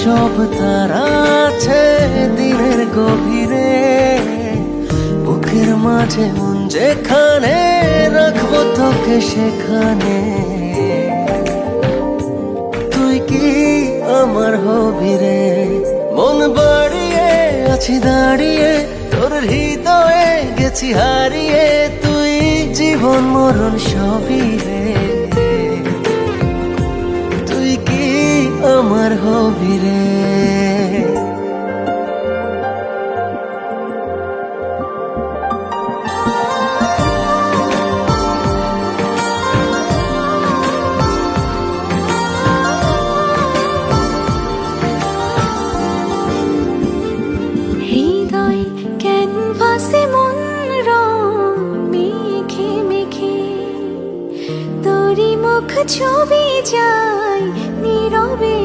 সব তারা আছে দিনের গভীরে, বুকের মাঝে মন যেখানে রাখবো তোকে সেখানে। তুই কি আমার হবি রে? মন বাড়িয়ে আছি দাঁড়িয়ে, তোর হৃদয়ে গেছি হারিয়ে। তুই জীবন মরণ সবই রে, তুই কি আমার হবি রে? হৃদয় ক্যানভাসে মন রং মেখে মেখে, তোরই মুখ ছবি যায় নীরবে।